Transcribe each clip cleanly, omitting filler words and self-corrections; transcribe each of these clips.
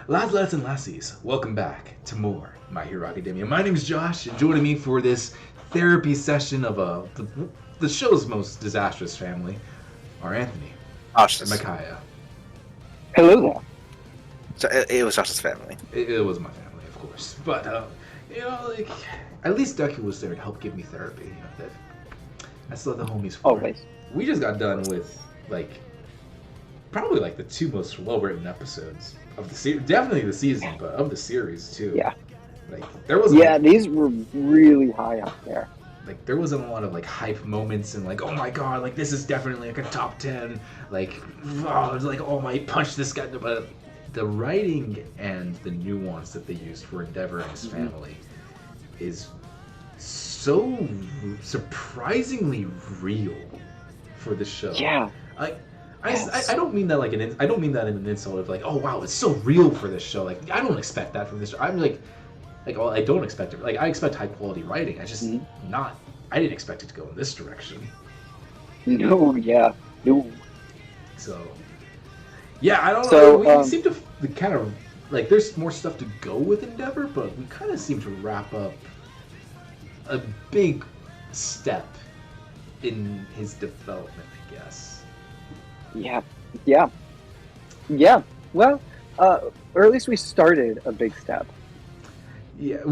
Lads and lassies, welcome back to more My Hero Academia. My name is Josh, and joining me for this therapy session of the show's most disastrous family are Anthony and Micaiah. Hello there. So it was Josh's family. It was my family, of course, but at least Deku was there to help give me therapy. That's what the homies for. Always. We just got done with probably the two most well-written episodes of the series, definitely the season, but of the series too. Yeah. There was these were really high up there. There wasn't a lot of hype moments and oh my god, this is definitely a top 10. Oh my, punch this guy. But the writing and the nuance that they used for Endeavor and his family is so surprisingly real for the show. Yeah. I don't mean that I don't mean that in an insult of oh wow, it's so real for this show. I don't expect that from this show. I'm I don't expect it. I expect high quality writing. I just I didn't expect it to go in this direction. No. So yeah, I don't know. We seem to kind of there's more stuff to go with Endeavor, but we kind of seem to wrap up a big step in his development, I guess. Yeah. Well, or at least we started a big step. Yeah,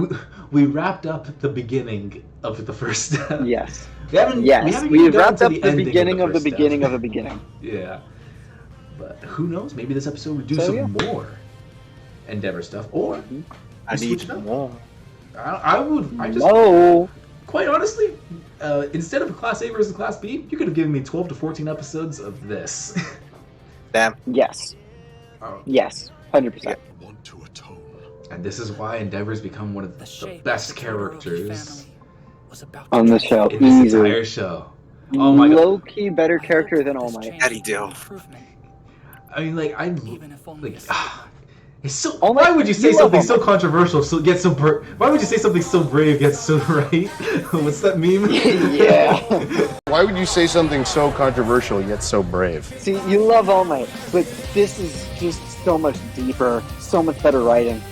we wrapped up the beginning of the first step. Yes. We wrapped up the beginning of the beginning of the beginning. Yeah. But who knows? Maybe this episode would do some more Endeavor stuff, or I need more. Quite honestly, instead of Class A versus Class B, you could have given me 12 to 14 episodes of this. Damn. Yes. Yes. 100%. And this is why Endeavor's become one of the best characters on the show. In this entire show. Oh my god. Low-key better character than All Might. How'd he do? I mean, it's so. Why would you say something so controversial yet so? Why would you say something so brave yet so right? What's that meme? Yeah. Why would you say something so controversial yet so brave? See, you love All Might, but this is just so much deeper, so much better writing.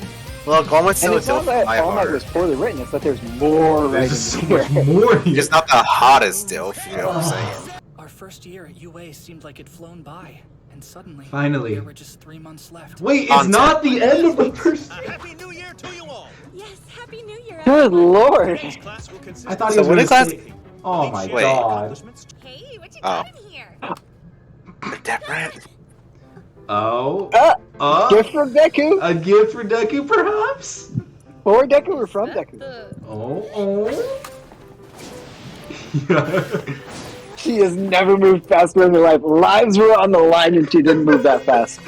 Look, All Might's and still it's not that All Might was poorly written; it's that there's more writing. There's so much more. He's just not the hottest still. If you know what I'm saying. Our first year at UA seemed like it'd flown by. And suddenly, finally, there were just 3 months left. Wait, it's not the end of the first year? Happy New Year to you all! Yes, Happy New Year! Good lord! I thought he was going to say... Oh my god. Hey, what you got in here? Different. Gift from Deku? A gift for Deku, perhaps? For Deku or from Deku? Yeah. She has never moved faster in her life. Lives were on the line and she didn't move that fast.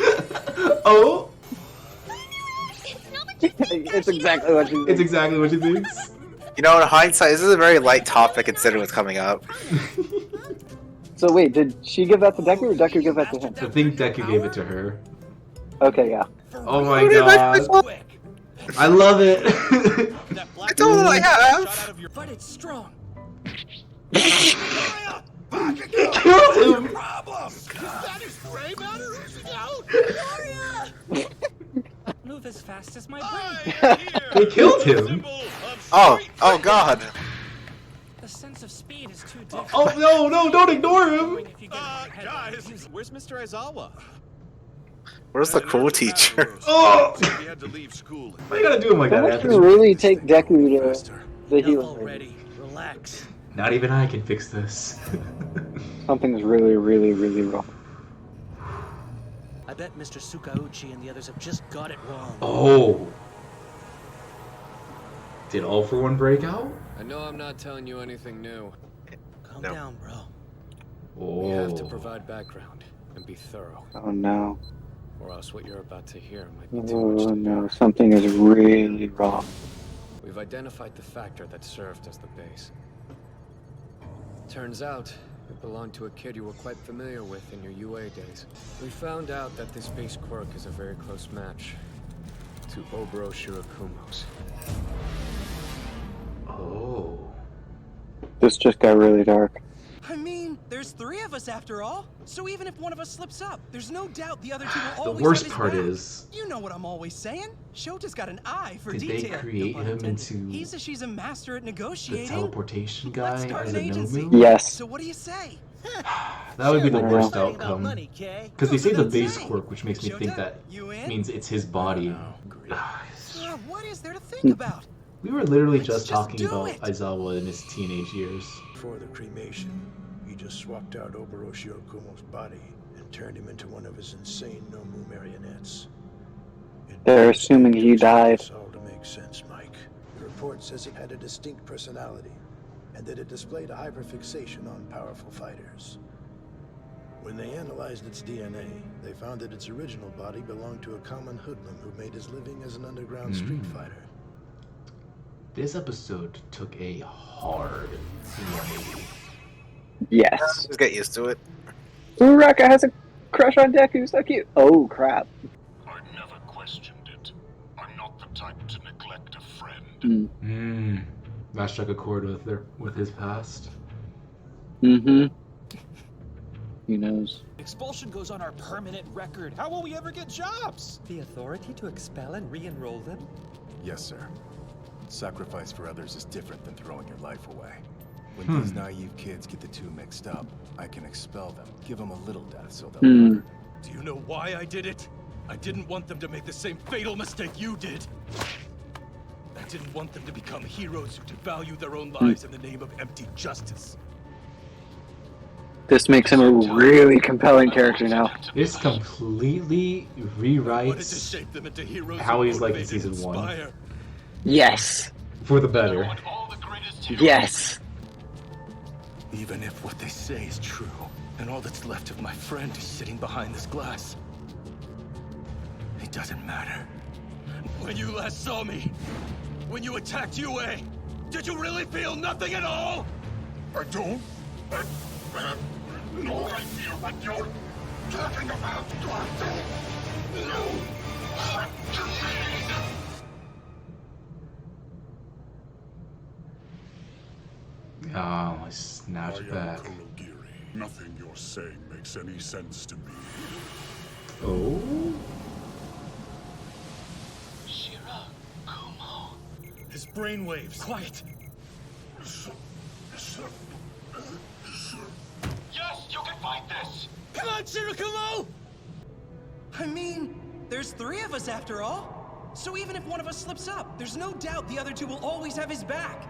It's exactly what she thinks. It's exactly what she thinks. You know, in hindsight, this is a very light topic considering what's coming up. So wait, did she give that to Deku or Deku give that to him? I think Deku gave it to her. Okay, yeah. Oh my god. I love it. I told her I have. But it's strong. Kill him! Move as fast as my brain. They killed him. Oh god. The sense of speed is too different. Oh no, don't ignore him. Guys, where's Mr. Aizawa? Where's the cool teacher? Oh! He had to leave school. Why you gotta do him like that, Don't Anthony? you really take Deku to the healing room? Already, relax. Not even I can fix this. Something's really, really, really wrong. I bet Mr. Sukauchi and the others have just got it wrong. Oh. Did All For One break out? I know I'm not telling you anything new. Calm down, bro. Oh. We have to provide background and be thorough, Oh no. or else what you're about to hear might be too much Oh to no, bear. something is really wrong. We've identified the factor that served as the base. Turns out, it belonged to a kid you were quite familiar with in your UA days. We found out that this base quirk is a very close match to Oboro Shirakumo's. Oh. This just got really dark. I mean, there's 3 of us after all. So even if one of us slips up, there's no doubt the other 2 will The always worst have his part back. is, You know what I'm always saying. Shota's got an eye for did detail. they no create pun him intended. into She's a master at the negotiating. teleportation Let's guy start as an a agency. Nomu? Yes. So what do you say? That would be the Sure. worst Fighting about outcome. money, Kay. Because they Goes say the without base saying. quirk, which makes me think Shota, that you in? means it's his body. What is there to think about? We were literally Let's just just talking do about it. Aizawa in his teenage years. Before the cremation, he just swapped out Oboroshi Okumo's body and turned him into one of his insane Nomu marionettes. They're assuming he died. It's all to make sense, Mike. The report says it had a distinct personality, and that it displayed a hyperfixation on powerful fighters. When they analyzed its DNA, they found that its original body belonged to a common hoodlum who made his living as an underground street fighter. This episode took a hard 180. Yes. Just get used to it. Uraka has a crush on Deku, so cute. Oh, crap. I never questioned it. I'm not the type to neglect a friend. That struck a chord with his past. Mm-hmm. Who knows? Expulsion goes on our permanent record. How will we ever get jobs? The authority to expel and re-enroll them? Yes, sir. Sacrifice for others is different than throwing your life away. When these naive kids get the two mixed up, I can expel them, give them a little death so they'll learn. Do you know why I did it? I didn't want them to make the same fatal mistake you did. I didn't want them to become heroes who devalue their own lives in the name of empty justice. This makes him a really compelling character now. This completely I wanted to rewrites shape them into heroes how who he's like in motivate and season 1. inspire. Yes. For the better. All the greatest heroes. Yes. Even if what they say is true, and all that's left of my friend is sitting behind this glass, it doesn't matter. When you last saw me, when you attacked UA, did you really feel nothing at all? I don't. I have no idea what you're talking about. I don't know what you mean. Oh, my snapback. Kurogiri. Nothing you're saying makes any sense to me. Oh? His brainwaves. Quiet. Yes, you can fight this. Come on, Shirakumo! I mean, there's 3 of us after all. So even if one of us slips up, there's no doubt the other 2 will always have his back.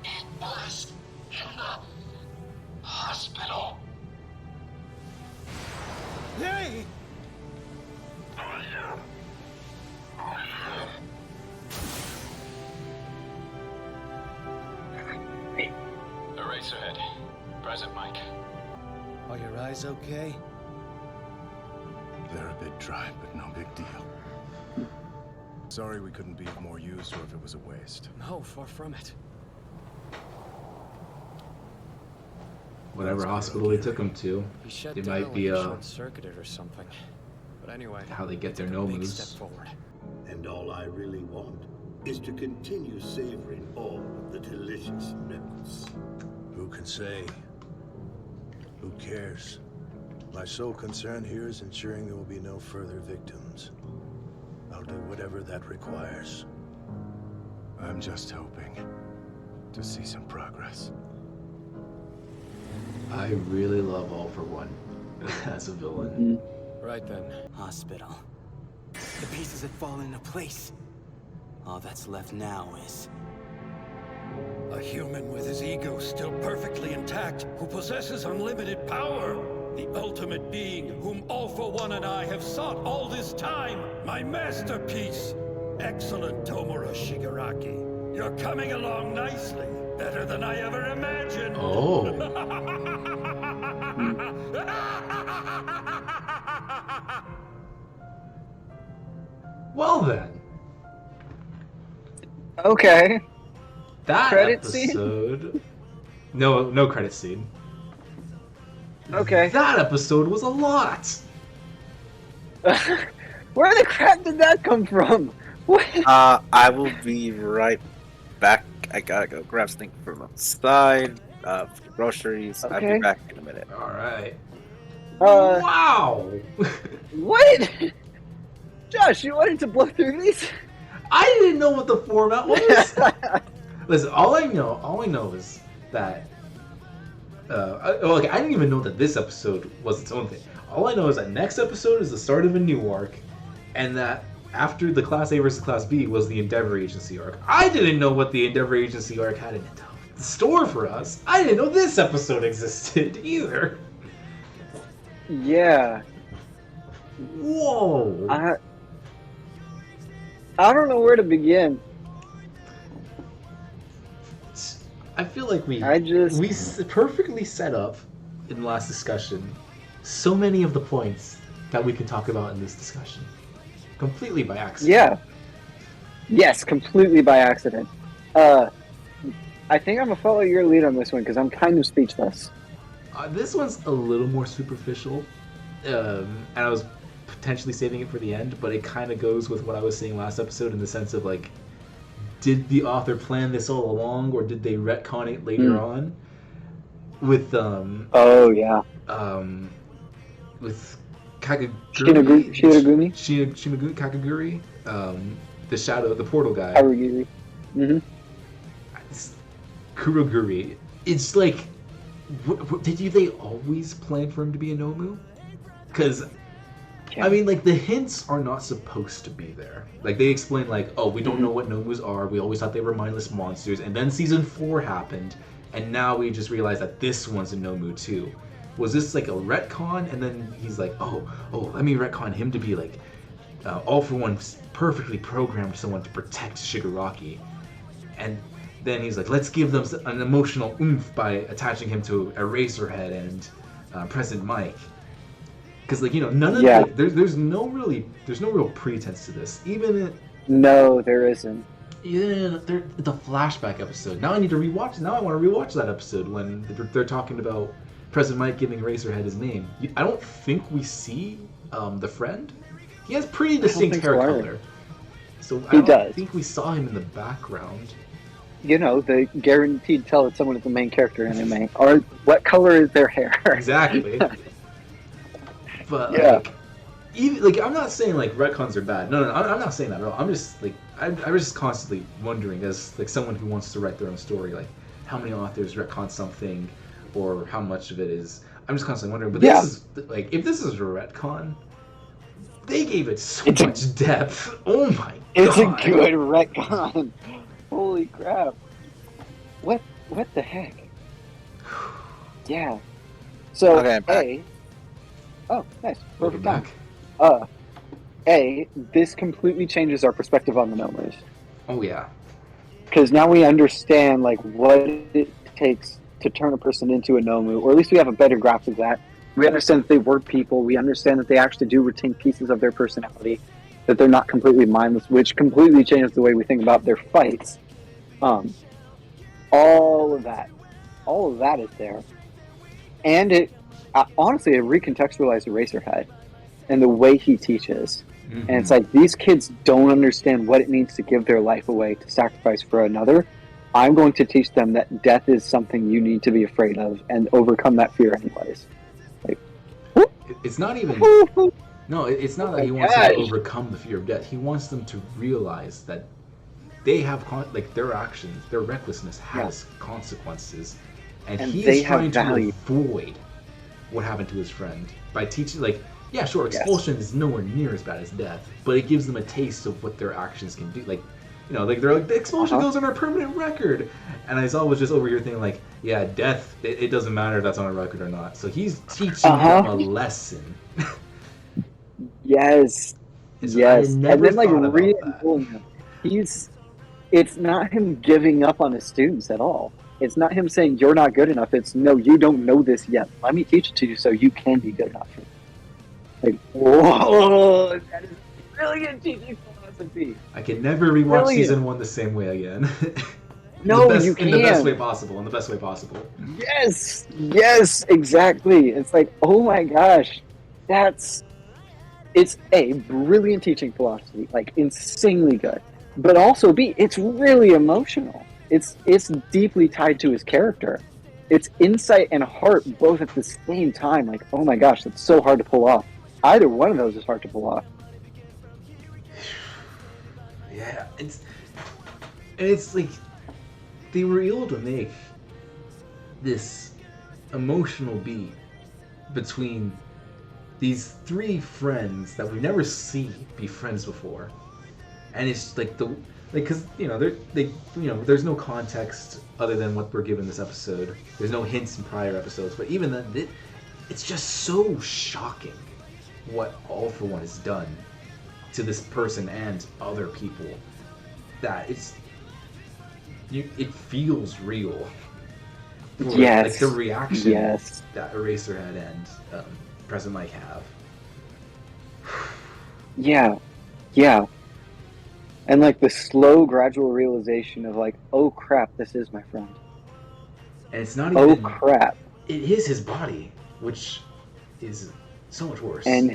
It was in the hospital. Hey! Eraserhead. Present, Mike. Are your eyes okay? They're a bit dry, but no big deal. Sorry we couldn't be of more use, or if it was a waste. No, far from it. Whatever hospital they took him to, He shut they down might be short-circuited or something. But anyway, how they get their take a big Nomus. step forward. And all I really want is to continue savoring all of the delicious memories. Who can say? Who cares? My sole concern here is ensuring there will be no further victims. I'll do whatever that requires. I'm just hoping to see some progress. I really love All For One as a villain. Right then. Hospital. The pieces have fallen into place. All that's left now is... A human with his ego still perfectly intact, who possesses unlimited power. The ultimate being whom All For One and I have sought all this time. My masterpiece. Excellent, Tomura Shigaraki. You're coming along nicely. Better than I ever imagined. Oh. Well then. Okay. That Credit scene? episode... No credit scene. Okay. That episode was a lot! Where the crap did that come from? What? I will be right back. I gotta go grab something from outside. groceries. I'll Okay. be back in a minute. All right. Uh, Wow. What? Josh, you wanted to blow through these? I didn't know what the format was. Listen, all I know is that. Okay, I didn't even know that this episode was its own thing. All I know is that next episode is the start of a new arc, and that after the Class A versus Class B was the Endeavor Agency arc. I didn't know what the Endeavor Agency arc had in store for us. I didn't know this episode existed either. Yeah. Whoa. I don't know where to begin. I feel like we perfectly set up in the last discussion so many of the points that we can talk about in this discussion. Completely by accident. Yeah. Yes, completely by accident. I think I'm going to follow your lead on this one because I'm kind of speechless. This one's a little more superficial, and I was potentially saving it for the end, but it kind of goes with what I was saying last episode in the sense of, like, did the author plan this all along, or did they retcon it later on? With with Kakaguri, Shinagumi Kakaguri, the shadow, the portal guy. Kurogiri. Kurogiri. It's like, did they always plan for him to be a Nomu? Because I mean, like, the hints are not supposed to be there. Like, they explain, like, oh, we don't know what Nomus are. We always thought they were mindless monsters. And then Season 4 happened, and now we just realized that this one's a Nomu, too. Was this, like, a retcon? And then he's like, oh, let me retcon him to be, like, all for one perfectly programmed someone to protect Shigaraki. And then he's like, let's give them an emotional oomph by attaching him to Eraserhead and President Mike. Because, like, you know, none of like, there's no real pretense to this. No, there isn't. Even the flashback episode. Now I need to rewatch. Now I want to rewatch that episode when they're talking about President Mike giving Eraserhead his name. I don't think we see the friend. He has pretty distinct hair color. So I don't think we saw him in the background. You know, the guaranteed tell that someone is the main character in anime. Or what color is their hair? Exactly. But I'm not saying like retcons are bad. No, I'm not saying that at all. I'm just like I was just constantly wondering, as like someone who wants to write their own story, like how many authors retcon something, or how much of it is. I'm just constantly wondering. But this is like, if this is a retcon, they gave it so much depth. Oh my god! It's a good retcon. Holy crap! What the heck? Yeah. So oh, nice. Perfect time. This completely changes our perspective on the Nomus. Oh, yeah. Because now we understand, like, what it takes to turn a person into a Nomu, or at least we have a better grasp of that. We understand that they were people. We understand that they actually do retain pieces of their personality, that they're not completely mindless, which completely changes the way we think about their fights. All of that is there. And it, honestly, it recontextualized Eraserhead and the way he teaches. And it's like, these kids don't understand what it means to give their life away, to sacrifice for another. I'm going to teach them that death is something you need to be afraid of and overcome that fear anyways. Like, it's not even... No, it's not that he wants them to overcome the fear of death. He wants them to realize that they have, like, their actions, their recklessness has consequences. And he is trying to avoid what happened to his friend by teaching, like, yeah, sure, expulsion is nowhere near as bad as death, but it gives them a taste of what their actions can do. Like, you know, like, they're like, the expulsion goes on our permanent record. And I was just over here thinking, like, yeah, death, it doesn't matter if that's on a record or not. So he's teaching them a lesson. Yes. And then, like, it's not him giving up on his students at all. It's not him saying, you're not good enough. It's, no, you don't know this yet. Let me teach it to you so you can be good enough. Like, whoa, that is brilliant teaching philosophy. I can never rewatch season 1 the same way again. No, you can't. In the best way possible. Yes, exactly. It's like, oh my gosh, it's A, brilliant teaching philosophy, like insanely good. But also B, it's really emotional. It's deeply tied to his character. it's insight and heart both at the same time. Like, oh my gosh, that's so hard to pull off. Either one of those is hard to pull off. Yeah, it's like they were able to make this emotional beat between these three friends that we've never seen be friends before, and it's like because there's no context other than what we're given this episode. There's no hints in prior episodes, but even then, it's just so shocking what All For One has done to this person and other people that it feels real. Yes. Like the reaction yes. that Eraserhead and President Mike have. Yeah. Yeah. And like the slow, gradual realization of like, oh crap, this is my friend. And it's not even... Oh crap. It is his body, which is so much worse. And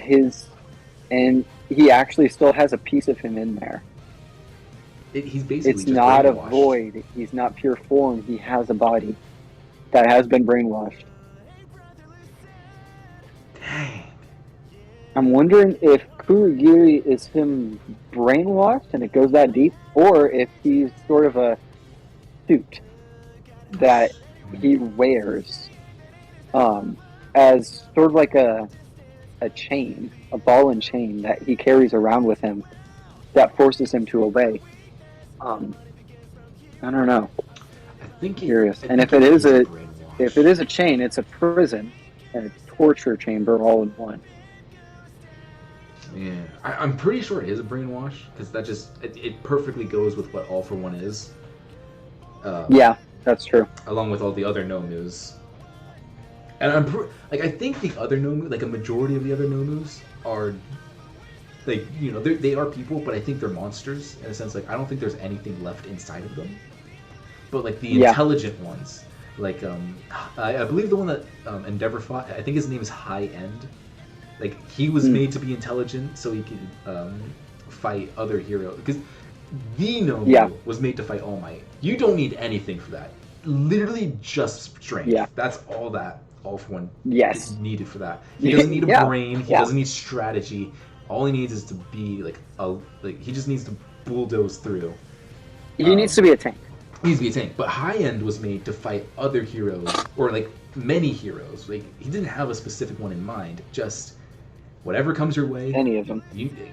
he actually still has a piece of him in there. He's basically it's just not a brainwashed. void. He's not pure form. He has a body that has been brainwashed. Dang. I'm wondering if Kurogiri is him brainwashed and it goes that deep, or if he's sort of a suit that he wears as sort of like a chain, a ball and chain that he carries around with him that forces him to obey. I don't know. I think curious. And if it is a chain, it's a prison and a torture chamber all in one. Yeah, I'm pretty sure it is a brainwash because that just it perfectly goes with what All For One is. Yeah, that's true. Along with all the other Nomus, and I think the other Nomu, like a majority of the other Nomus, are like they are people, but I think they're monsters in a sense. Like I don't think there's anything left inside of them. But like the intelligent ones, like I believe the one that Endeavor fought, I think his name is High End. Like he was made to be intelligent so he could fight other heroes. Because the Nomu was made to fight All Might. You don't need anything for that. Literally just strength. Yeah. That's all that All For One is needed for that. He doesn't need a brain. He doesn't need strategy. All he needs is to be he just needs to bulldoze through. He needs to be a tank. He needs to be a tank. But High End was made to fight other heroes, or like many heroes. Like he didn't have a specific one in mind. Just whatever comes your way. Any of them.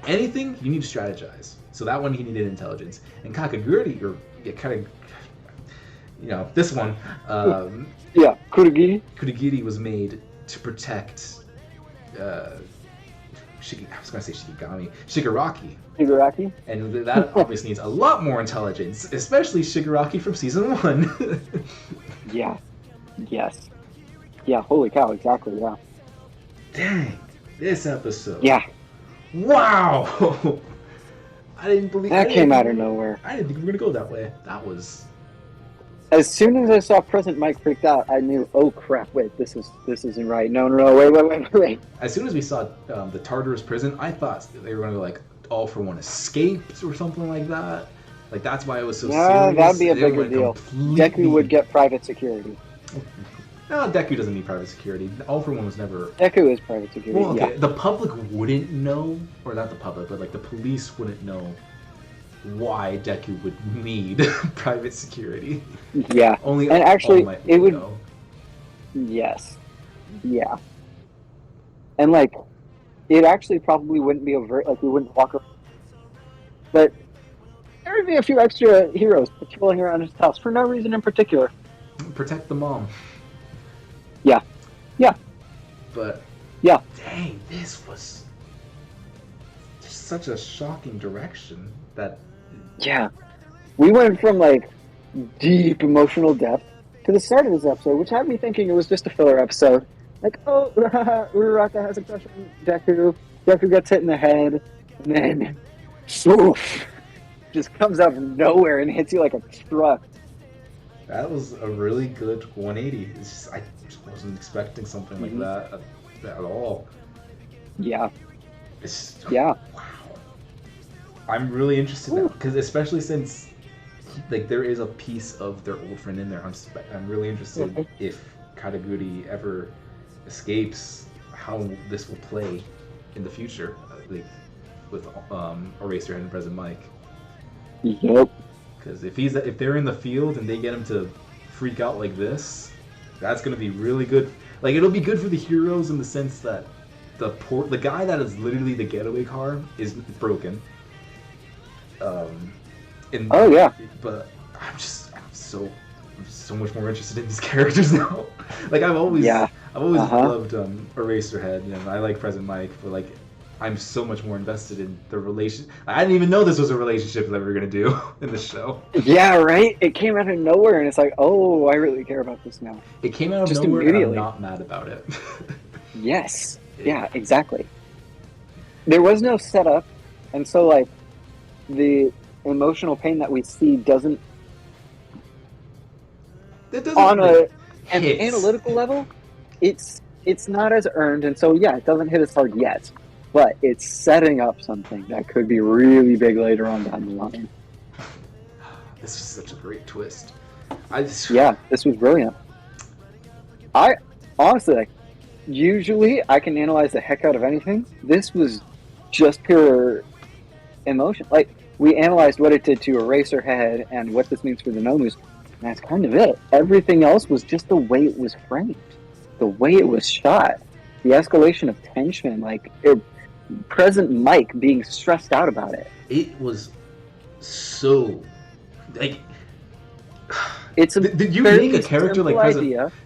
Anything, you need to strategize. So that one he needed intelligence. And Kakaguri, this one. Kurogiri. Kurogiri was made to protect. I was going to say Shigaraki. Shigaraki. And that obviously needs a lot more intelligence, especially Shigaraki from season 1. Yeah. Yes. Yeah, holy cow, exactly, yeah. Dang, this episode. Yeah. Wow! I didn't believe that came out of nowhere. I didn't think we were going to go that way. That was... As soon as I saw President Mike freaked out, I knew, oh crap, wait, this isn't right. No, wait. As soon as we saw the Tartarus prison, I thought they were going to like All For One escaped or something like that. Like that's why it was so serious. That'd be a bigger deal. Deku would get private security. No, Deku doesn't need private security. All For One was never... Deku is private security, well, okay, the public wouldn't know, or not the public, but like the police wouldn't know why Deku would need private security. Yeah. Only and actually, it would know. Yes. Yeah. And like, it actually probably wouldn't be overt, like we wouldn't walk around. But there would be a few extra heroes patrolling around his house for no reason in particular. Protect the mom. Yeah. Yeah. But yeah. Dang, this was just such a shocking direction that... Yeah. We went from like deep emotional depth to the start of this episode, which had me thinking it was just a filler episode. Like, oh, Uraraka has a crush on Deku. Deku gets hit in the head, and then swoosh, just comes out of nowhere and hits you like a truck. That was a really good 180. I just wasn't expecting something like that at all. Yeah. Wow. I'm really interested now, Ooh. because especially since like there is a piece of their old friend in there. I'm really interested if Kurogiri ever escapes, how this will play in the future, like with Eraserhead and Present Mike. Yep. Because if they're in the field and they get him to freak out like this, that's gonna be really good. Like it'll be good for the heroes in the sense that the guy that is literally the getaway car is broken. Oh yeah. But I'm so much more interested in these characters now. Like I've always loved Eraserhead, and I like Present Mike, but like I'm so much more invested in the relation. I didn't even know this was a relationship that we were gonna do in the show. Yeah, right. It came out of nowhere, and it's like, oh, I really care about this now. It came out of Just nowhere, immediately. and I'm not mad about it. Yes. Yeah, exactly. There was no setup, and so like the emotional pain that we see doesn't on an analytical level, it's not as earned, and so yeah, it doesn't hit as hard yet, but it's setting up something that could be really big later on down the line. This is such a great twist. Yeah, this was brilliant. I honestly, like, usually I can analyze the heck out of anything. This was just pure emotion. Like, we analyzed what it did to Eraserhead and what this means for the Nomus, and that's kind of it. Everything else was just the way it was framed, the way it was shot, the escalation of tension, like Present Mike being stressed out about it. It was so like it's you make a character like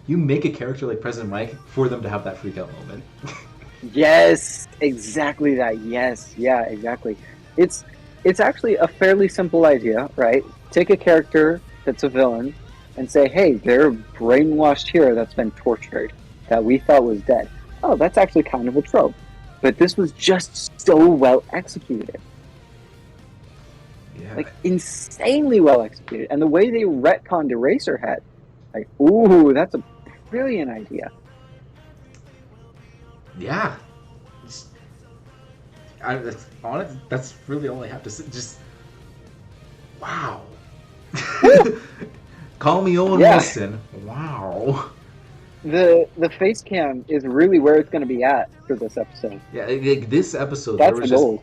you make a character like President Mike for them to have that freak out moment. Yes, exactly that. Yes, yeah, exactly. It's actually a fairly simple idea, right? Take a character that's a villain and say, hey, they're a brainwashed hero that's been tortured, that we thought was dead. Oh, that's actually kind of a trope. But this was just so well executed. Yeah. Like, insanely well executed. And the way they retconned Eraserhead, like, ooh, that's a brilliant idea. Yeah. That's really all I have to say. Just, wow. Call me Owen Wilson. Wow. The face cam is really where it's going to be at for this episode. Yeah, like this episode, that's there was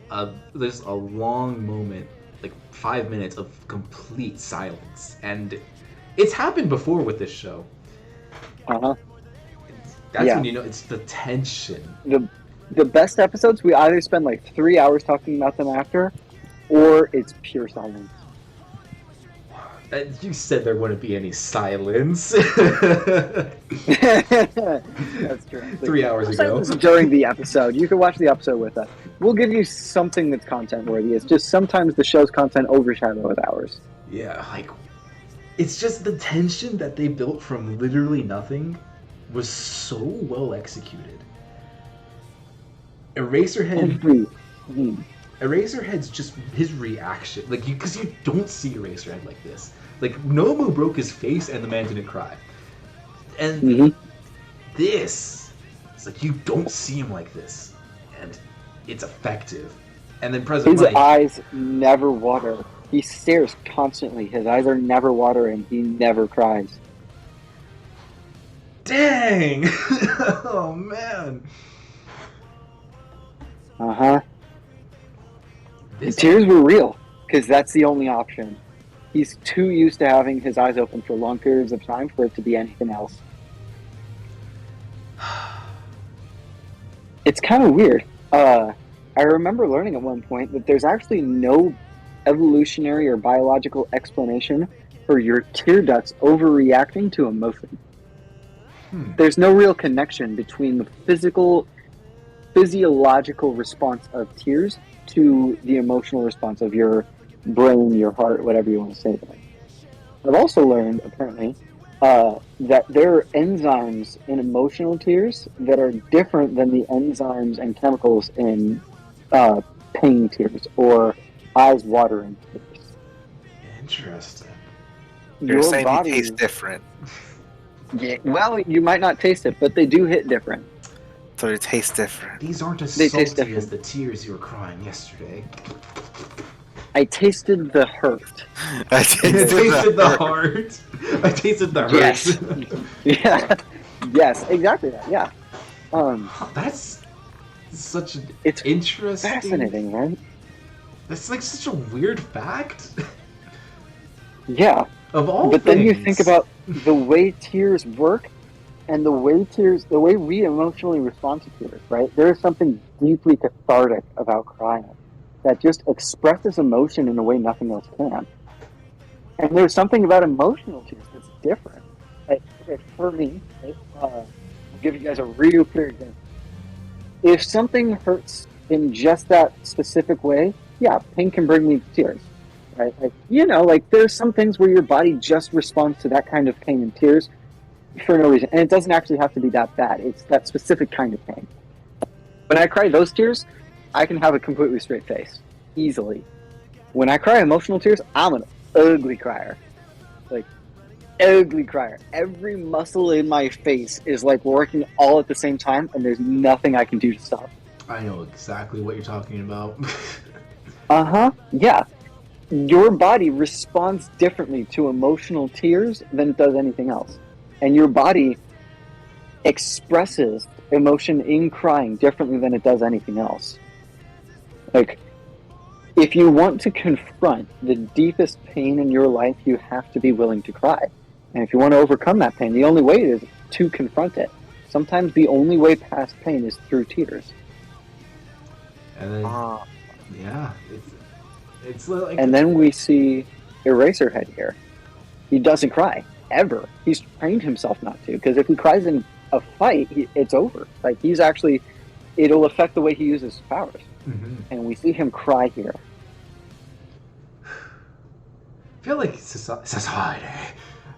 there's a long moment, like 5 minutes of complete silence, and it's happened before with this show. That's when you know it's the tension. The best episodes, we either spend like 3 hours talking about them after, or it's pure silence. You said there wouldn't be any silence. That's true. 3 hours ago. Silence during the episode. You can watch the episode with us. We'll give you something that's content worthy. It's just sometimes the show's content overshadows ours. Yeah, like it's just the tension that they built from literally nothing was so well executed. Eraserhead's just his reaction, like because you don't see Eraserhead like this. Like Nomu broke his face and the man didn't cry, and this, it's like you don't see him like this, and it's effective. And then President Mike, eyes never water. He stares constantly. His eyes are never watering. He never cries. Dang! Oh man. The tears were real, because that's the only option. He's too used to having his eyes open for long periods of time for it to be anything else. It's kind of weird. I remember learning at one point that there's actually no evolutionary or biological explanation for your tear ducts overreacting to emotion. There's no real connection between the physiological response of tears to the emotional response of your brain, your heart, whatever you want to say to it. I've also learned, apparently, that there are enzymes in emotional tears that are different than the enzymes and chemicals in pain tears or eyes watering tears. Interesting. You're saying they taste different. Yeah, well, you might not taste it, but they do hit different. So they taste different. These aren't as They taste salty as the tears you were crying yesterday. I tasted the hurt. I tasted the heart. I tasted the hurt. Yes. Yeah. Yes, exactly that. Yeah. That's such an It's interesting. fascinating, right? That's like such a weird fact. Yeah. Of all But things. then you think about the way tears work and the way we emotionally respond to tears, right? There is something deeply cathartic about crying that just expresses emotion in a way nothing else can. And there's something about emotional tears that's different. Like, for me, right, I'll give you guys a real clear example. If something hurts in just that specific way, yeah, pain can bring me to tears, right? Like, like there's some things where your body just responds to that kind of pain and tears for no reason. And it doesn't actually have to be that bad. It's that specific kind of pain. When I cry those tears, I can have a completely straight face, easily. When I cry emotional tears, I'm an ugly crier. Like, ugly crier. Every muscle in my face is like working all at the same time, and there's nothing I can do to stop. I know exactly what you're talking about. Yeah. Your body responds differently to emotional tears than it does anything else. And your body expresses emotion in crying differently than it does anything else. Like, if you want to confront the deepest pain in your life, you have to be willing to cry. And if you want to overcome that pain, the only way is to confront it. Sometimes the only way past pain is through tears. And then, yeah, it's like. And then we see Eraserhead here. He doesn't cry ever. He's trained himself not to, because if he cries in a fight, it's over. Like, he's actually, it'll affect the way he uses his powers. Mm-hmm. And we see him cry here. I feel like society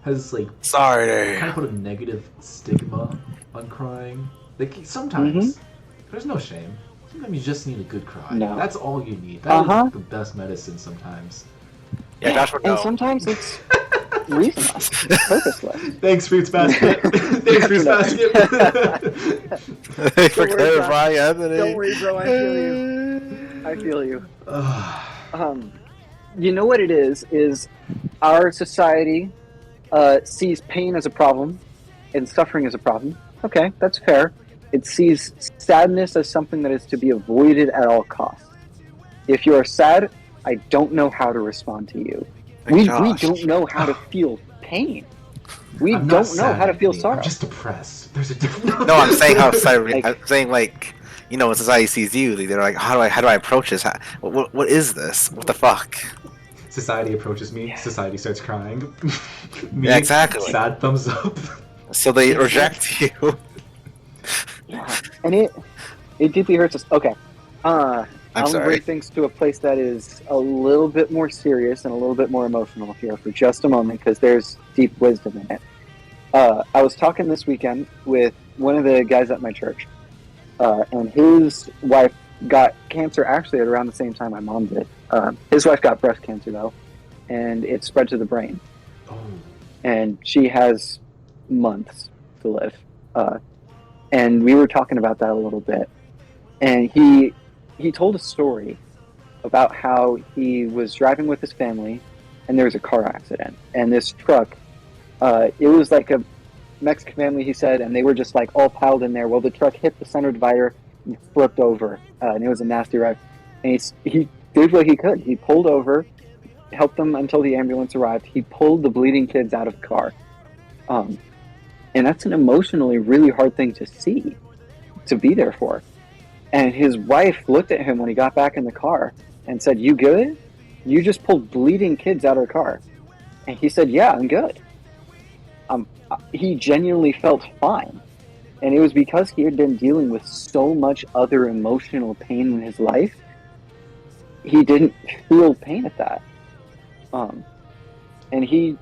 has like kind of put a negative stigma on crying. Like, sometimes there's no shame. Sometimes you just need a good cry. No. That's all you need. That is the best medicine sometimes. Yeah, Josh would know. And sometimes it's reasonless, purposeless. Thanks, Fruits Basket. Thanks, Fruits Basket. Thanks for clarifying, Anthony. Don't worry, bro. I feel you. You know what it is our society sees pain as a problem and suffering as a problem. Okay, that's fair. It sees sadness as something that is to be avoided at all costs. If you are sad, I don't know how to respond to you. We don't know how to feel pain. We don't know how to feel sorrow. I'm just depressed. There's a difference. No, I'm saying how society. I'm saying, like, when society sees you, they're like, how do I approach this? What is this? What the fuck? Society approaches me. Society starts crying. Me, yeah, exactly. Sad thumbs up. So they reject you. Yeah, and it deeply hurts us. Okay, I'm gonna bring things to a place that is a little bit more serious and a little bit more emotional here for just a moment, because there's deep wisdom in it. I was talking this weekend with one of the guys at my church, and his wife got cancer actually at around the same time my mom did. His wife got breast cancer though, and it spread to the brain. Oh. And she has months to live. And we were talking about that a little bit. And he told a story about how he was driving with his family and there was a car accident. And this truck, it was like a Mexican family, he said, and they were just like all piled in there. Well, the truck hit the center divider and flipped over. And it was a nasty wreck. And he did what he could. He pulled over, helped them until the ambulance arrived. He pulled the bleeding kids out of the car. And that's an emotionally really hard thing to see, to be there for. And his wife looked at him when he got back in the car and said, "You good? You just pulled bleeding kids out of the car." And he said, "Yeah, I'm good." He genuinely felt fine. And it was because he had been dealing with so much other emotional pain in his life, he didn't feel pain at that. And he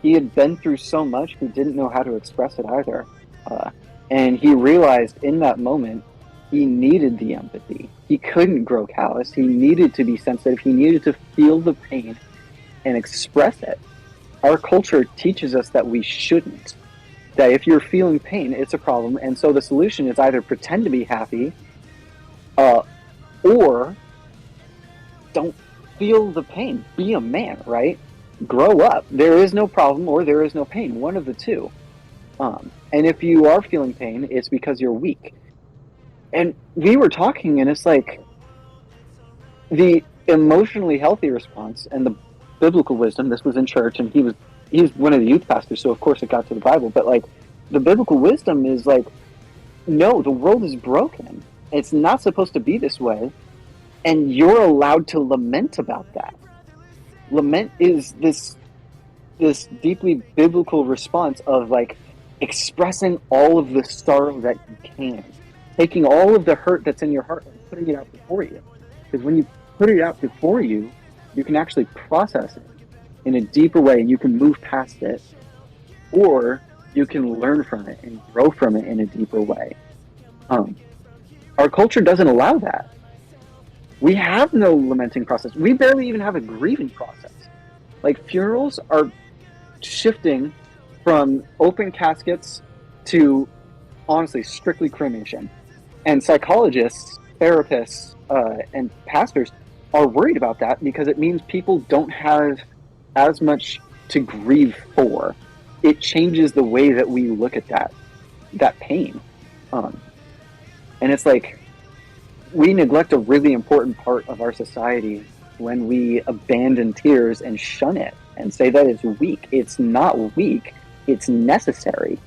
had been through so much, he didn't know how to express it either. And he realized in that moment, he needed the empathy. He couldn't grow callous. He needed to be sensitive. He needed to feel the pain and express it. Our culture teaches us that we shouldn't. That if you're feeling pain, it's a problem. And so the solution is either pretend to be happy, or don't feel the pain. Be a man, right? Grow up. There is no problem or there is no pain. One of the two. And if you are feeling pain, it's because you're weak. And we were talking, and it's like the emotionally healthy response and the biblical wisdom. This was in church, and he's one of the youth pastors, so of course it got to the Bible. But like the biblical wisdom is like, no, the world is broken. It's not supposed to be this way, and you're allowed to lament about that. Lament is this deeply biblical response of like expressing all of the sorrow that you can, taking all of the hurt that's in your heart and putting it out before you. Because when you put it out before you, you can actually process it in a deeper way. You can move past it, or you can learn from it and grow from it in a deeper way. Our culture doesn't allow that. We have no lamenting process. We barely even have a grieving process. Like, funerals are shifting from open caskets to, honestly, strictly cremation. And psychologists, therapists, and pastors are worried about that because it means people don't have as much to grieve for. It changes the way that we look at that pain. And it's like, we neglect a really important part of our society when we abandon tears and shun it and say that it's weak. It's not weak. It's necessary.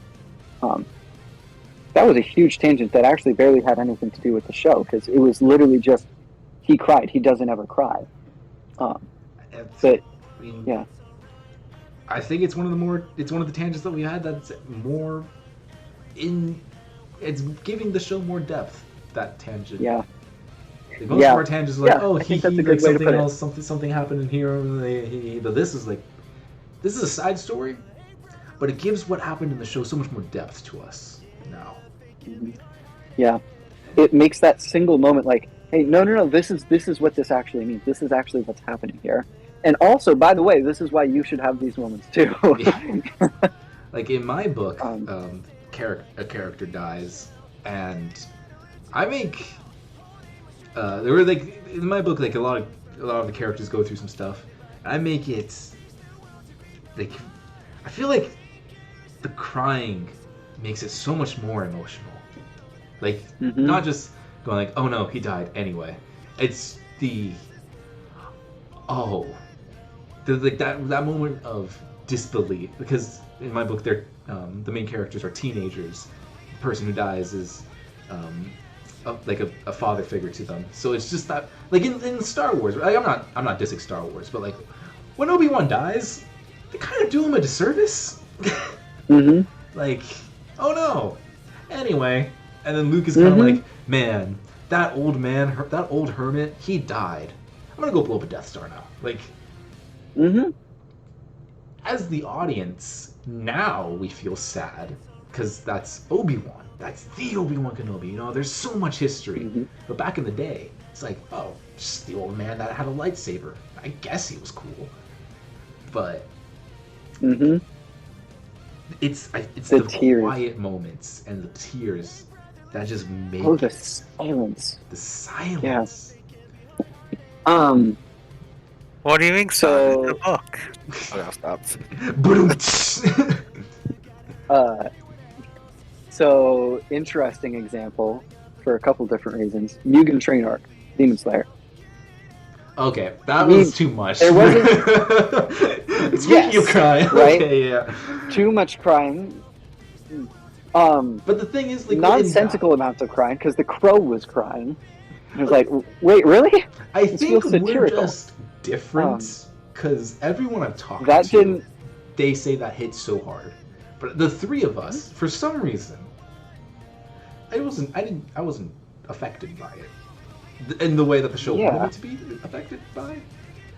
That was a huge tangent that actually barely had anything to do with the show, because it was literally just, he cried. He doesn't ever cry. But I mean, yeah, I think it's one of the tangents that we had that's more it's giving the show more depth, that tangent. Yeah. Like, most of our tangents are like, oh, he like something else, something happened in here. But this is a side story, but it gives what happened in the show so much more depth to us now. Mm-hmm. Yeah, it makes that single moment like, hey, no, this is what this actually means. This is actually what's happening here. And also, by the way, this is why you should have these moments too. Like in my book, a character dies, and I make there were like in my book, like a lot of the characters go through some stuff. And I make it like, I feel like the crying makes it so much more emotional. Like, not just going like, oh no, he died anyway. It's the that moment of disbelief, because in my book they're the main characters are teenagers. The person who dies is like a father figure to them. So it's just that, like in Star Wars, like, I'm not dissing Star Wars, but like when Obi-Wan dies, they kind of do him a disservice. Like, oh no. Anyway, and then Luke is kind of like, man, that old hermit, he died. I'm gonna go blow up a Death Star now. Like, as the audience, now we feel sad because that's Obi-Wan. That's the Obi-Wan Kenobi. You know, there's so much history. But back in the day, it's like, oh, just the old man that had a lightsaber. I guess he was cool. But it's the tears. quiet moments and the tears that just make the silence. The silence. Yeah. What do you think so in the book? Okay, I'll stop. So, interesting example for a couple different reasons. Mugen Train arc, Demon Slayer. Okay, that was too much. There wasn't. It's making you cry, right? Okay, yeah. Too much crying. But the thing is, like, nonsensical amounts of crying, because the crow was crying. I was like, wait, really? I think we're just different, because everyone I've talked to, they say that hits so hard. But the three of us, for some reason, I wasn't affected by it in the way that the show wanted me to be affected by it.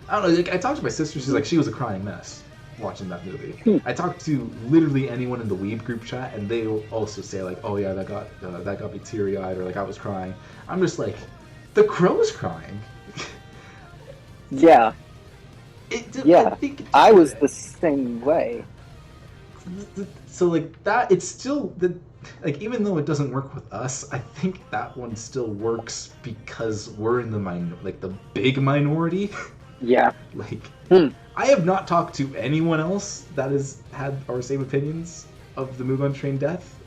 I don't know. Like, I talked to my sister. She's like, she was a crying mess watching that movie. I talked to literally anyone in the Weeb group chat, and they will also say like, "Oh yeah, that got me teary-eyed," or like, "I was crying." I'm just like, the crow was crying. Yeah. I think I was the same way. So like that, it's still like, even though it doesn't work with us, I think that one still works because we're in the the big minority. Yeah. Like, Hmm. I have not talked to anyone else that has had our same opinions of the Mugen Train death,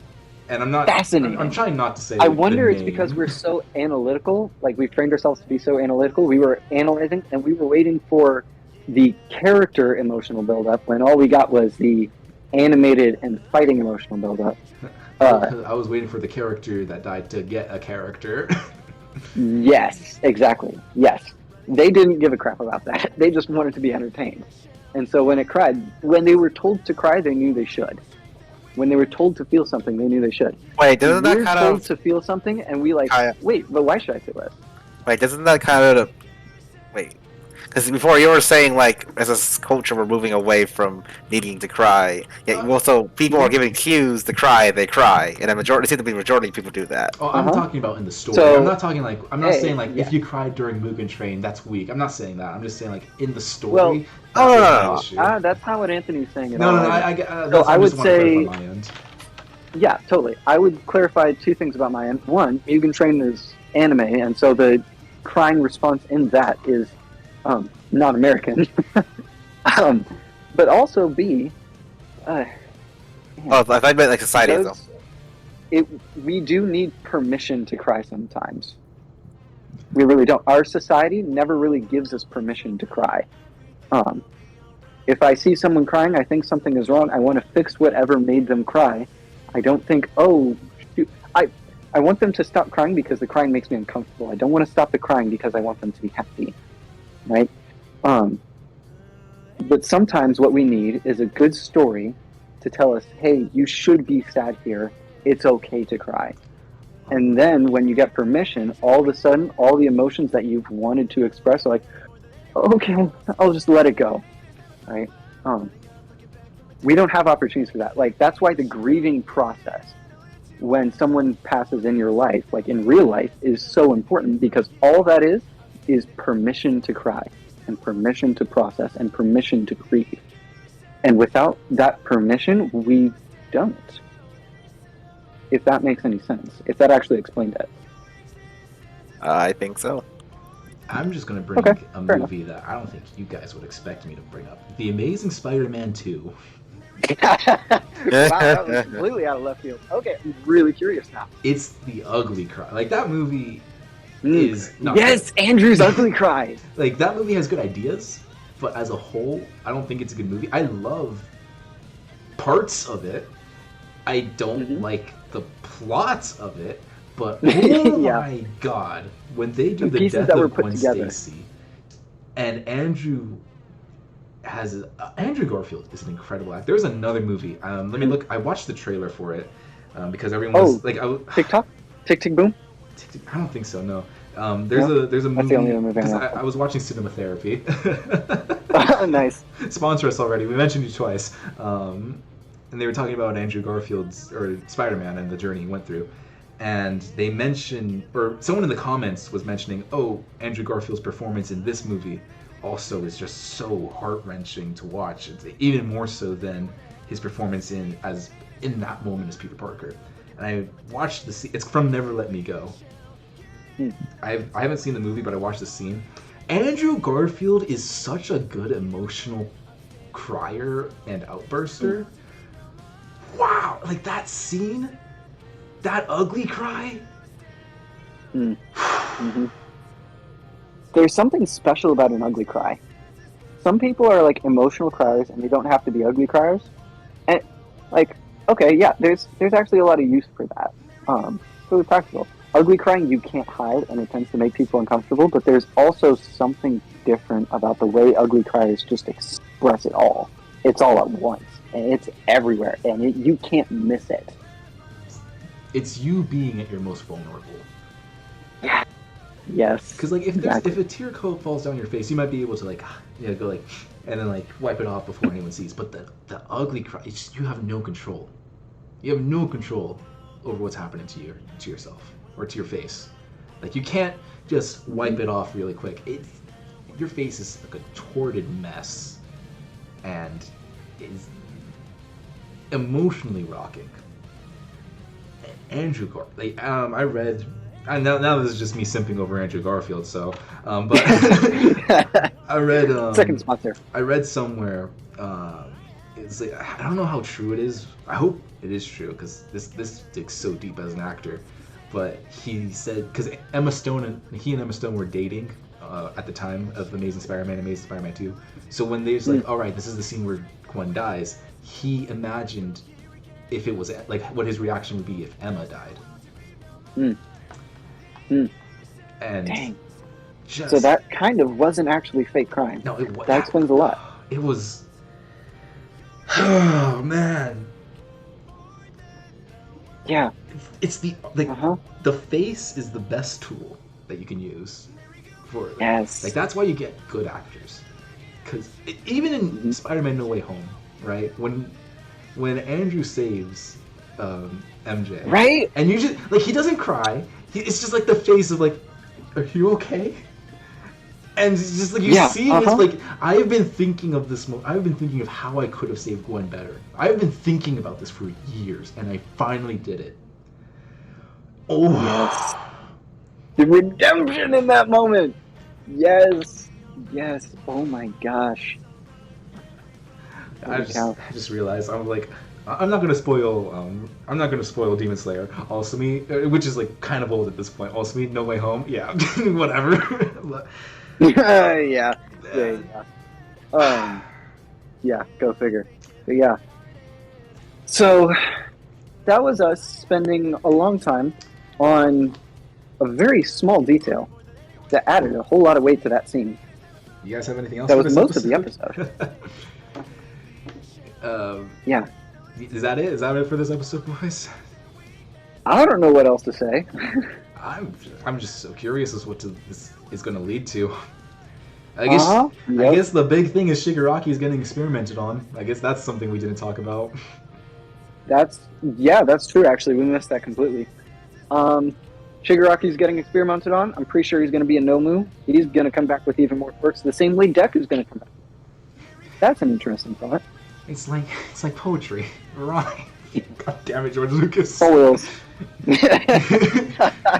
and I'm not. Fascinating. I'm trying not to say. I wonder the it's because name. we're so analytical. Like we trained ourselves to be so analytical. We were analyzing, and we were waiting for the character emotional buildup when all we got was the animated and fighting emotional buildup. I was waiting for the character that died to get a character. Yes, exactly. Yes. They didn't give a crap about that. They just wanted to be entertained. And so when it cried, when they were told to cry, they knew they should. When they were told to feel something, they knew they should. Wait, doesn't that We're kind told of to feel something, and we like, kinda- wait, but why should I feel this? wait? Doesn't that kind of wait? Because before you were saying like, as a culture, we're moving away from needing to cry. Yet also people are given cues to cry. They cry, and a majority, it seems to be the majority of people do that. Oh, I'm talking about in the story. So- I'm not talking like. I'm not Hey, saying like yeah. if you cried during Mugen Train, that's weak. I'm not saying that. I'm just saying like in the story. Well, that's oh, my issue. That's not what Anthony's saying at No, all. no, I get. So That's, I I would just want to say, clarify my end. yeah, totally. I would clarify two things about my end. One, Mugen Train is anime, and so the crying response in that is not American. But also B, Oh, I thought you meant like society though. we do need permission to cry sometimes. We really don't. Our society never really gives us permission to cry. If I see someone crying, I think something is wrong. I want to fix whatever made them cry. I don't think, oh, shoot. I want them to stop crying because the crying makes me uncomfortable. I don't want to stop the crying because I want them to be happy, right? But sometimes what we need is a good story to tell us, hey, you should be sad here. It's okay to cry. And then when you get permission, all of a sudden, all the emotions that you've wanted to express are like, okay, I'll just let it go, right? We don't have opportunities for that. Like, that's why the grieving process, when someone passes in your life, like in real life, is so important, because all that is permission to cry and permission to process and permission to grieve. And without that permission, we don't. If that makes any sense. If that actually explained it. I think so. I'm just gonna bring a movie that I don't think you guys would expect me to bring up. The Amazing Spider-Man 2. Wow, that was completely out of left field. Okay, I'm really curious now. It's the ugly cry. Like, that movie is not yes, good. Andrew's ugly cry. Like, that movie has good ideas, but as a whole, I don't think it's a good movie. I love parts of it. I don't like the plot of it, but oh my god, when they do the death of Gwen Stacy, and Andrew Garfield is an incredible actor. There's another movie. Let me look. I watched the trailer for it because everyone was like, TikTok, Tick Tick Boom. I don't think so. No. There's a movie. That's the only other movie I was watching Cinema Therapy. Nice. Sponsor us already. We mentioned you twice. And they were talking about Andrew Garfield's, or Spider-Man, and the journey he went through. And they mentioned, or someone in the comments was mentioning, oh, Andrew Garfield's performance in this movie also is just so heart-wrenching to watch. It's even more so than his performance in that moment as Peter Parker. And I watched the scene. It's from Never Let Me Go. I haven't seen the movie, but I watched the scene. Andrew Garfield is such a good emotional crier and outburster. Wow, like that scene, that ugly cry. There's something special about an ugly cry. Some people are like emotional criers, and they don't have to be ugly criers. And like, okay, yeah, there's actually a lot of use for that. It's really practical. Ugly crying you can't hide, and it tends to make people uncomfortable. But there's also something different about the way ugly criers just express it all. It's all at once, and it's everywhere, and you can't miss it. It's you being at your most vulnerable. Yeah. Yes. Because like if a tear falls down your face, you might be able to like go like and then like wipe it off before anyone sees. But the ugly cry, it's just, you have no control. You have no control over what's happening to yourself or to your face. Like you can't just wipe it off really quick. Your face is like a tortured mess, and is emotionally rocking. Andrew Garfield. Like, I read I know now this is just me simping over Andrew Garfield. So, but I read second sponsor. I read somewhere. It's like, I don't know how true it is. I hope it is true because this digs so deep as an actor. But he said because he and Emma Stone were dating at the time of Amazing Spider-Man, Amazing Spider-Man 2. So when there's like, all right, this is the scene where Gwen dies, he imagined if it was like what his reaction would be if Emma died. And dang. Just, so that kind of wasn't actually fake crime. No, that explains a lot. It was. Oh man. Yeah. It's the the face is the best tool that you can use for it. Yes. Like that's why you get good actors. Because even in Spider-Man: No Way Home, right? When Andrew saves MJ, right? And you just like he doesn't cry. It's just like the face of like, are you okay? And it's just like you see him. It's like I've been thinking of this. I've been thinking of how I could have saved Gwen better. I've been thinking about this for years, and I finally did it. Oh, yes. The redemption in that moment. Yes. Oh my gosh. I just realized I'm like. I'm not gonna spoil. I'm not gonna spoil Demon Slayer. Also, me, which is like kind of old at this point. Also, me, No Way Home. Yeah, whatever. Yeah. Yeah. Go figure. But yeah. So that was us spending a long time on a very small detail that added a whole lot of weight to that scene. You guys have anything else? That for was this most of the episode. Yeah. Is that it? Is that it for this episode, boys? I don't know what else to say. I'm just so curious as what this is going to lead to. I guess the big thing is Shigaraki is getting experimented on. I guess that's something we didn't talk about. That's true. Actually, we missed that completely. Shigaraki's getting experimented on. I'm pretty sure he's going to be a Nomu. He's going to come back with even more quirks. The same way Deku's going to come back. That's an interesting thought. It's like poetry, right? God damn it, George Lucas. Foils.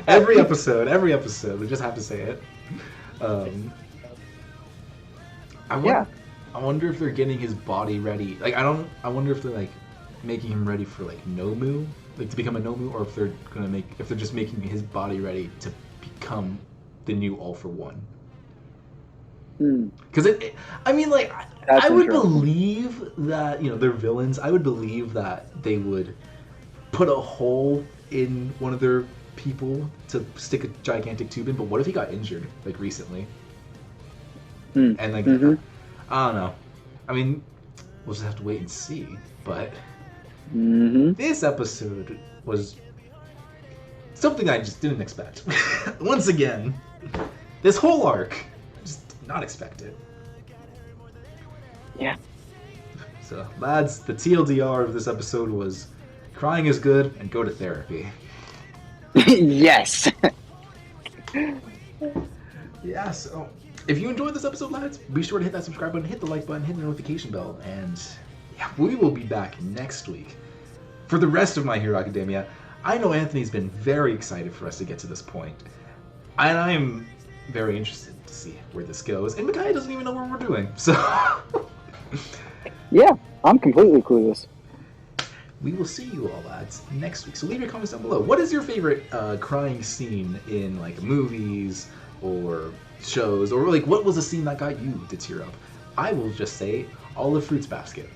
every episode, we just have to say it. I wonder if they're getting his body ready. Like I wonder if they're like making him ready for like Nomu, like to become a Nomu, or if they're just making his body ready to become the new All for One. Because I would believe that they're villains. I would believe that they would put a hole in one of their people to stick a gigantic tube in. But what if he got injured like recently? And like I don't know. I mean, we'll just have to wait and see. But this episode was something I just didn't expect. Once again, this whole arc. Not expected. Yeah. So, lads, the TLDR of this episode was crying is good and go to therapy. Yes. Yeah, so if you enjoyed this episode, lads, be sure to hit that subscribe button, hit the like button, hit the notification bell, and yeah, we will be back next week for the rest of My Hero Academia. I know Anthony's been very excited for us to get to this point, and I'm very interested to see where this goes. And Micaiah doesn't even know what we're doing, so yeah, I'm completely clueless. We will see you all, lads, next week. So leave your comments down below. What is your favorite crying scene in like movies or shows, or like what was a scene that got you to tear up? I will just say Olive Fruits Basket.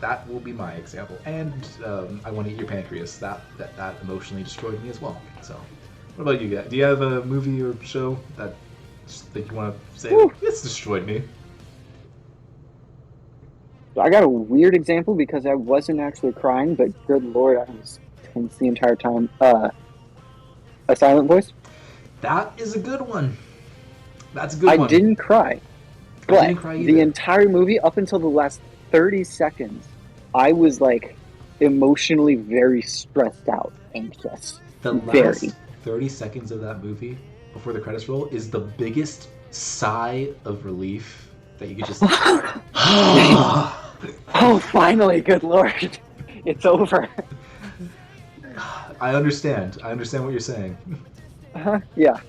That will be my example. And I Want to Eat Your Pancreas. That emotionally destroyed me as well. So, what about you guys? Do you have a movie or show that you want to say it's destroyed me? I got a weird example because I wasn't actually crying, but good lord, I was tense the entire time. A Silent Voice. That is a good one. That's a good one. I didn't cry, but the entire movie, up until the last 30 seconds, I was like emotionally very stressed out, anxious. The last 30 seconds of that movie before the credits roll is the biggest sigh of relief that you could just oh, finally, good lord, it's over. I understand what you're saying. Yeah.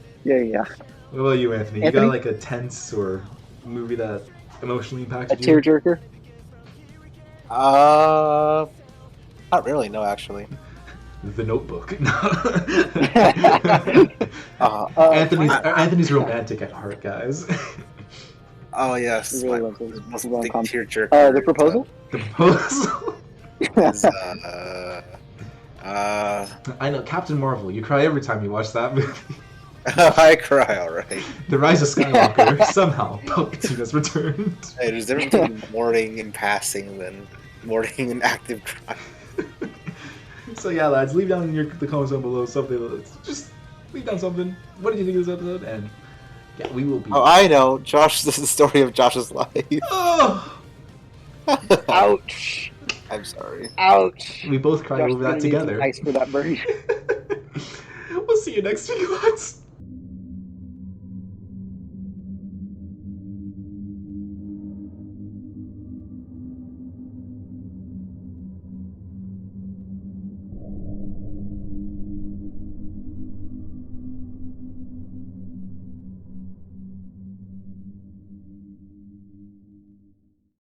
What about you, Anthony? You Anthony? got like a tense or movie that emotionally A impacted you? tearjerker. Not really. No, actually. The Notebook. Anthony's romantic at heart, guys. Oh yes, He really my loves those most big rom-com. tearjerker. The Proposal. The Proposal. Is, I know, Captain Marvel. You cry every time you watch that movie. I cry alright. The Rise of Skywalker. Somehow, Palpatine has returned. Hey, there's a difference between mourning and passing than mourning and active cry. So yeah, lads, leave down in the comments down below something. Just leave down something. What did you think of this episode? And yeah, we will be. Oh, I know. Josh, this is the story of Josh's life. Oh! Ouch! I'm sorry. Ouch! We both cried Josh over that is gonna need some together. ice for that burn. We'll see you next week, lads.